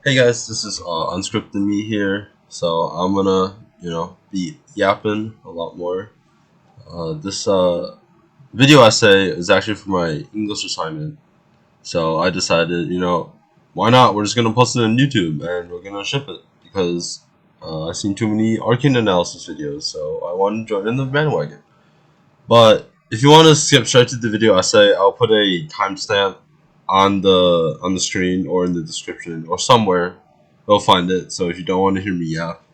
Hey guys, this is unscripted me here. So I'm gonna, be yapping a lot more. This video essay is actually for my English assignment. So I decided, why not? We're just gonna post it on YouTube and we're gonna ship it because I've seen too many Arcane analysis videos. So I wanted to join in the bandwagon. But if you want to skip straight to the video essay, I'll put a timestamp on the screen or in the description or somewhere. You'll find it. So if you don't want to hear me yap,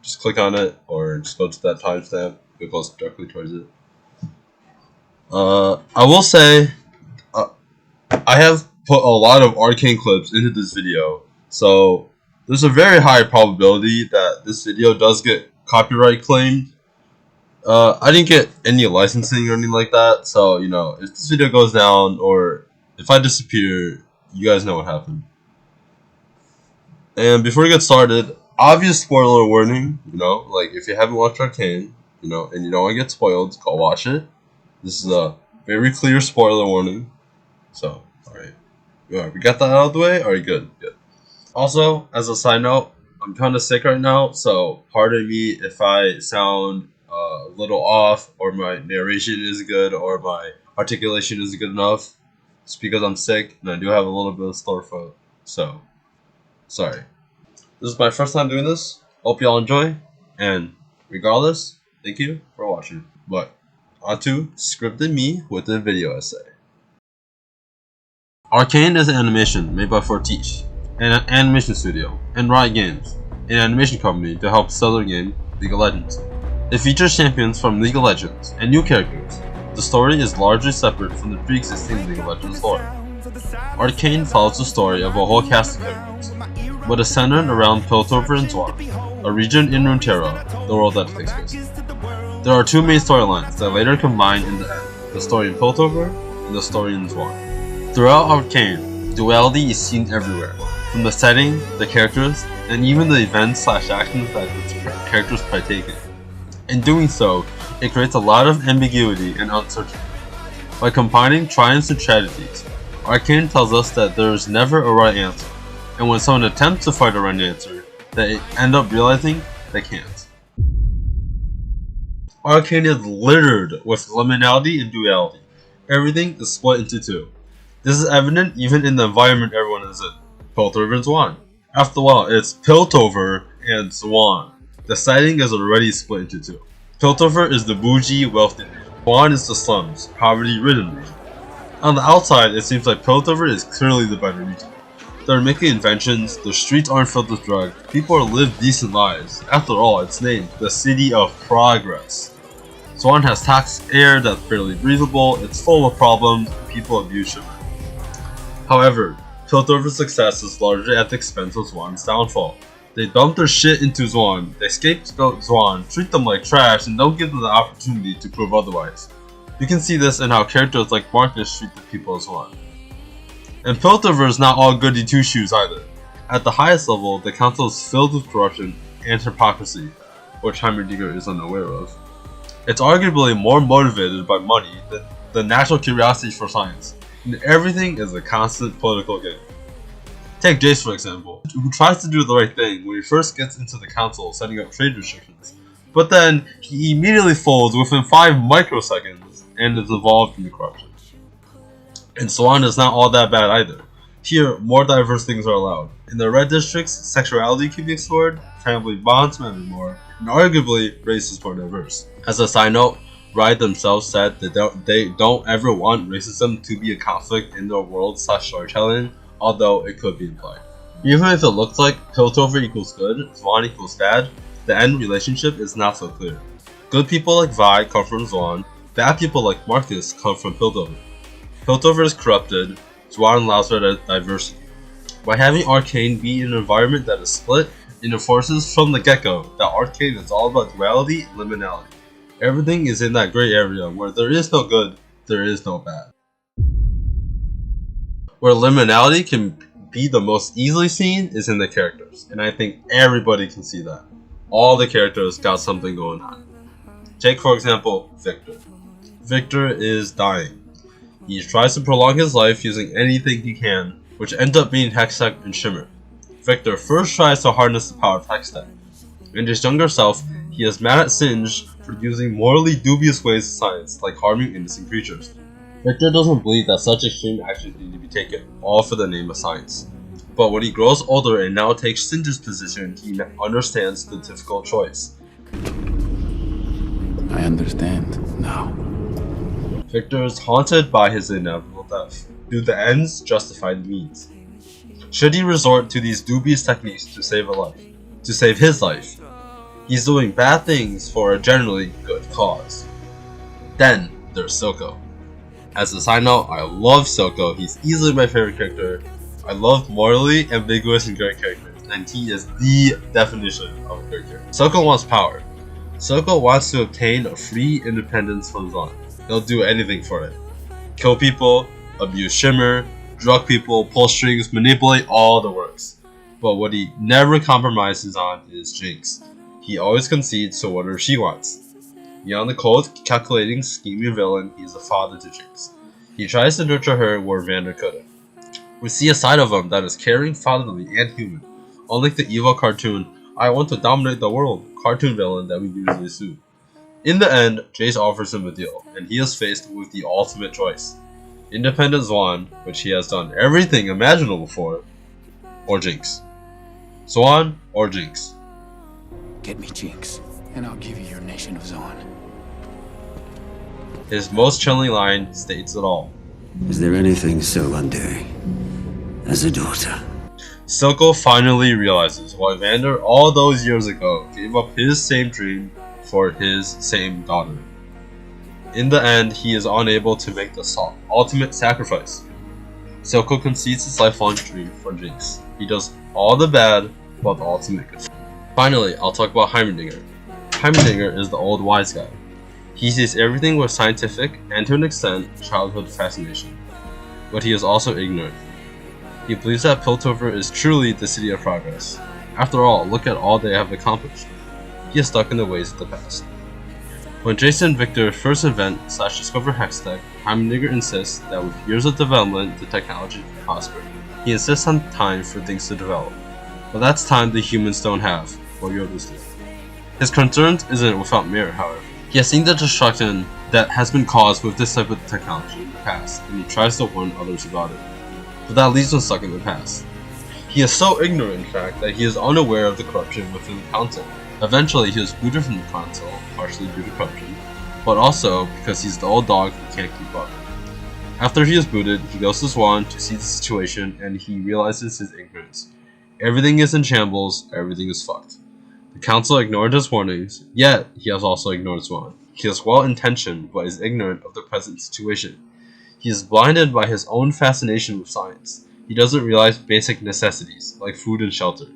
just click on it or just go to that timestamp. It goes directly towards it. I will say, uh, I have put a lot of Arcane clips into this video, so there's a very high probability that this video does get copyright claimed. I didn't get any licensing or anything like that, so if this video goes down or if I disappear, you guys know what happened. And before we get started, obvious spoiler warning, like if you haven't watched Arcane, and you don't want to get spoiled, go watch it. This is a very clear spoiler warning. So, alright. Yeah, we got that out of the way? Alright, good. Also, as a side note, I'm kind of sick right now, so pardon me if I sound a little off, or my narration is good, or my articulation isn't good enough. It's because I'm sick, and I do have a little bit of sore throat. So, sorry. This is my first time doing this. Hope y'all enjoy, and regardless, thank you for watching. But, onto Scripted Me with the video essay. Arcane is an animation made by Fortiche, an animation studio, and Riot Games, an animation company to help sell their game, League of Legends. It features champions from League of Legends and new characters. The story is largely separate from the pre-existing League of Legends lore. Arcane follows the story of a whole cast of characters, but is centered around Piltover and Zwan, a region in Runeterra, the world that takes place. There are two main storylines that later combine in the end, the story in Piltover and the story in Zwan. Throughout Arcane, duality is seen everywhere, from the setting, the characters, and even the events/actions that the characters partake in. In doing so, it creates a lot of ambiguity and uncertainty. By combining triumphs and tragedies, Arcane tells us that there is never a right answer, and when someone attempts to find a right answer, they end up realizing they can't. Arcane is littered with liminality and duality. Everything is split into two. This is evident even in the environment everyone is in, Piltover and Zwan. After all, it's Piltover and Zwan. The setting is already split into two. Piltover is the bougie, wealthy region. Zwan is the slums, poverty-ridden region. On the outside, it seems like Piltover is clearly the better region. They're making inventions, the streets aren't filled with drugs, people live decent lives. After all, it's named the City of Progress. Zwan has toxic air that's barely breathable, it's full of problems, and people abuse sugar. However, Piltover's success is largely at the expense of Zwan's downfall. They dump their shit into Zwan, they scapegoat Zwan, treat them like trash, and don't give them the opportunity to prove otherwise. You can see this in how characters like Marcus treat the people of Zwan. And Piltover is not all goody two-shoes either. At the highest level, the council is filled with corruption and hypocrisy, which Heimerdinger is unaware of. It's arguably more motivated by money than the natural curiosity for science, and everything is a constant political game. Take Jace for example, who tries to do the right thing when he first gets into the council setting up trade restrictions, but then he immediately folds within 5 microseconds and is involved in the corruption. And Zwan is not all that bad either. Here, more diverse things are allowed. In the red districts, sexuality can be explored, family bonds matter more, and arguably, race is more diverse. As a side note, Riot themselves said that they don't ever want racism to be a conflict in their world/storytelling, although it could be implied. Even if it looks like Piltover equals good, Zwan equals bad, the end relationship is not so clear. Good people like Vi come from Zwan, bad people like Marcus come from Piltover. Piltover is corrupted, Zwan allows for diversity. By having Arcane be an environment that is split, it enforces from the get-go that Arcane is all about duality and liminality. Everything is in that gray area where there is no good, there is no bad. Where liminality can be the most easily seen is in the characters, and I think everybody can see that. All the characters got something going on. Take for example, Victor. Victor is dying. He tries to prolong his life using anything he can, which ends up being Hextech and Shimmer. Victor first tries to harness the power of Hextech. In his younger self, he is mad at Singe for using morally dubious ways of science, like harming innocent creatures. Victor doesn't believe that such extreme actions need to be taken, all for the name of science. But when he grows older and now takes Singe's position, he understands the difficult choice. I understand now. Victor is haunted by his inevitable death. Do the ends justify the means? Should he resort to these dubious techniques to save a life? To save his life? He's doing bad things for a generally good cause. Then there's Silco. As a side note, I love Silco. He's easily my favorite character. I love morally ambiguous and great characters, and he is the definition of a character. Silco wants power. Silco wants to obtain a free independence from Zon. He'll do anything for it. Kill people, abuse Shimmer, drug people, pull strings, manipulate, all the works. But what he never compromises on is Jinx. He always concedes to whatever she wants. Beyond the cold, calculating, scheming villain, he is a father to Jinx. He tries to nurture her where Vander couldn't. We see a side of him that is caring, fatherly, and human. Unlike the evil cartoon, I want to dominate the world cartoon villain that we usually see. In the end, Jace offers him a deal, and he is faced with the ultimate choice. Independent Swan, which he has done everything imaginable for, or Jinx. Swan or Jinx. Get me Jinx, and I'll give you your nation of Zon. His most chilling line states it all. Is there anything so undaring as a daughter? Silco finally realizes why Vander all those years ago gave up his same dream for his same daughter. In the end, he is unable to make the ultimate sacrifice. Silco concedes his lifelong dream for Jinx. He does all the bad, but the ultimate good. Finally, I'll talk about Heimerdinger. Heimerdinger is the old wise guy. He sees everything with scientific, and to an extent, childhood fascination. But he is also ignorant. He believes that Piltover is truly the city of progress. After all, look at all they have accomplished. He is stuck in the ways of the past. When Jason and Victor first invent/discover Hextech, Heimerdinger insists that with years of development, the technology can prosper. He insists on time for things to develop. But that's time the humans don't have, or Yodas do. His concern isn't without merit, however. He has seen the destruction that has been caused with this type of technology in the past, and he tries to warn others about it. But that leaves him stuck in the past. He is so ignorant, in fact, that he is unaware of the corruption within the council. Eventually, he is booted from the council, partially due to corruption, but also because he's the old dog who can't keep up. After he is booted, he goes to Swan to see the situation, and he realizes his ignorance. Everything is in shambles, everything is fucked. The council ignored his warnings, yet he has also ignored Swan. He is well-intentioned, but is ignorant of the present situation. He is blinded by his own fascination with science. He doesn't realize basic necessities, like food and shelter.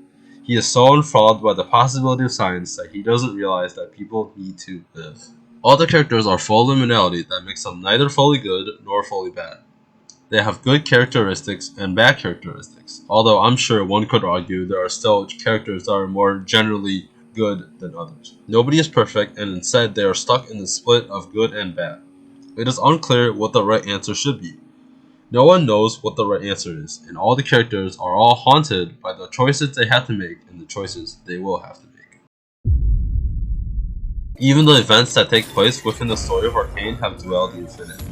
He is so enthralled by the possibility of science that he doesn't realize that people need to live. All the characters are full of liminality that makes them neither fully good nor fully bad. They have good characteristics and bad characteristics, although I'm sure one could argue there are still characters that are more generally good than others. Nobody is perfect, and instead they are stuck in the split of good and bad. It is unclear what the right answer should be. No one knows what the right answer is, and all the characters are all haunted by the choices they have to make and the choices they will have to make. Even the events that take place within the story of Arcane have duality within it.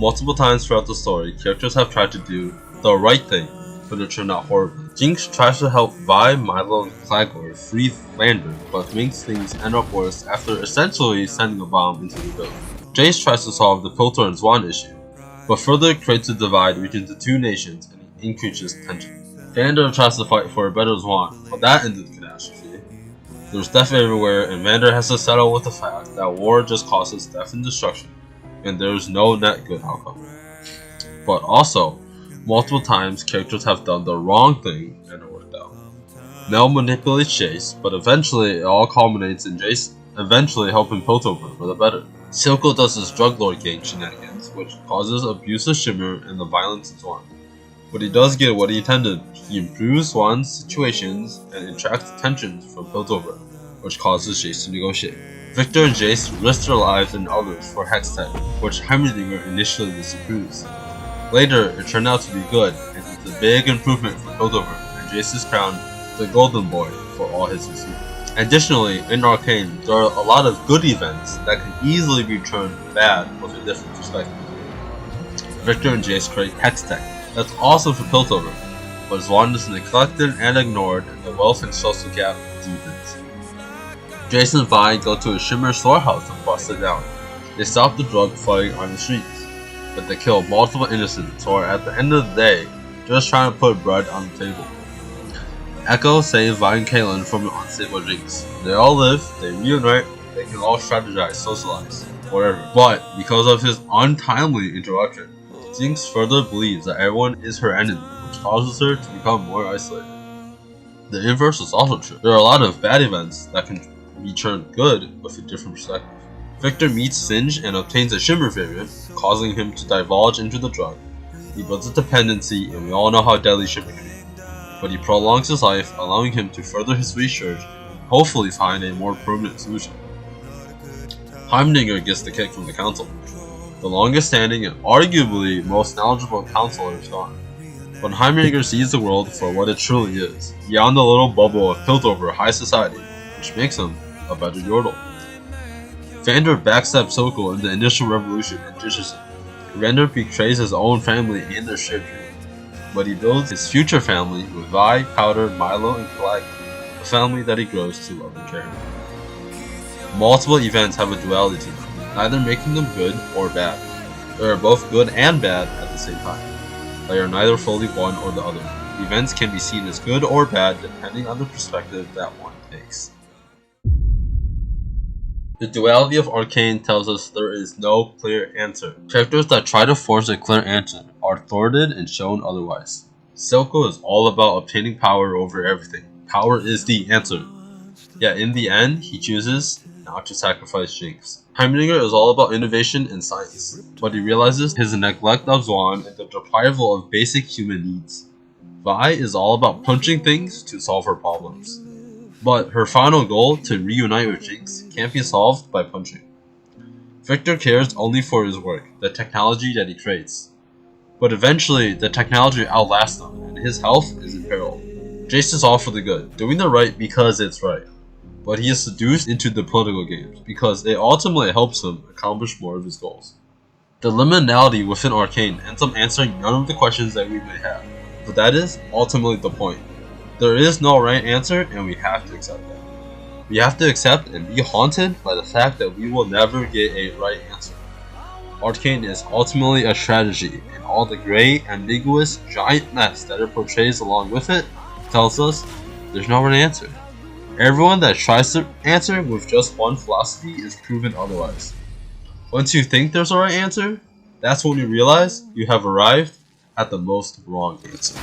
Multiple times throughout the story, characters have tried to do the right thing, but it turned out horribly. Jinx tries to help Vi, Milo, and Claggor free Vander, but makes things end up worse after essentially sending a bomb into the building. Jace tries to solve the Piltor and Swan issue, but further creates a divide between the two nations and increases tension. Vander tries to fight for a better Swan, but that ended the catastrophe. There's death everywhere, and Vander has to settle with the fact that war just causes death and destruction, and there's no net good outcome. But also, multiple times characters have done the wrong thing and it worked out. Mel manipulates Jace, but eventually it all culminates in Jace eventually helping Piltover for the better. Silco does his drug lord gang shenanigans, which causes abuse of Shimmer and the violence of Swan. But he does get what he intended. He improves Swan's situations and attracts tensions from Piltover, which causes Jace to negotiate. Victor and Jace risk their lives and others for Hextech, which Heimerdinger initially disapproves. Later, it turned out to be good, and it's a big improvement for Piltover, and and Jace is crowned the Golden Boy for all his achievements. Additionally, in Arcane, there are a lot of good events that can easily be turned bad with a different perspective. Victor and Jace create Hex Tech, that's awesome for Piltover, but Zwan is neglected and ignored, and the wealth and social gap deepens. Jace and Vi go to a Shimmer storehouse and bust it down. They stop the drug fighting on the streets, but they kill multiple innocents who are at the end of the day just trying to put bread on the table. Echo saves Vi and Kaylin from an unstable Jinx. They all live, they reunite, they can all strategize, socialize, whatever. But because of his untimely interruption, Jinx further believes that everyone is her enemy, which causes her to become more isolated. The inverse is also true. There are a lot of bad events that can be turned good with a different perspective. Victor meets Singe and obtains a Shimmer variant, causing him to divulge into the drug. He builds a dependency, and we all know how deadly Shimmer can be. But he prolongs his life, allowing him to further his research, hopefully find a more permanent solution. Heimdinger gets the kick from the council. The longest standing and arguably most knowledgeable counselor is gone. But Heimdinger sees the world for what it truly is, beyond the little bubble of Piltover high society, which makes him a better Yordle. Vander backstabs Sokol in the initial revolution and ditches him. Vander betrays his own family and their shared dream. But he builds his future family with Vi, Powder, Milo, and Clag, a family that he grows to love and care. Multiple events have a duality, neither making them good or bad. They are both good and bad at the same time. They are neither fully one or the other. Events can be seen as good or bad depending on the perspective that one takes. The duality of Arcane tells us there is no clear answer. Characters that try to force a clear answer are thwarted and shown otherwise. Silco is all about obtaining power over everything. Power is the answer. Yet in the end, he chooses not to sacrifice Jinx. Heimdinger is all about innovation and science, but he realizes his neglect of Zwan and the deprival of basic human needs. Vi is all about punching things to solve her problems. But her final goal, to reunite with Jinx, can't be solved by punching. Victor cares only for his work, the technology that he creates. But eventually, the technology outlasts him, and his health is in peril. Jace is all for the good, doing the right because it's right. But he is seduced into the political games, because it ultimately helps him accomplish more of his goals. The liminality within Arcane ends up answering none of the questions that we may have, but that is ultimately the point. There is no right answer, and we have to accept that. We have to accept and be haunted by the fact that we will never get a right answer. Arcane is ultimately a strategy, and all the gray, ambiguous, giant mess that it portrays along with it tells us there's no right answer. Everyone that tries to answer with just one philosophy is proven otherwise. Once you think there's a right answer, that's when you realize you have arrived at the most wrong answer.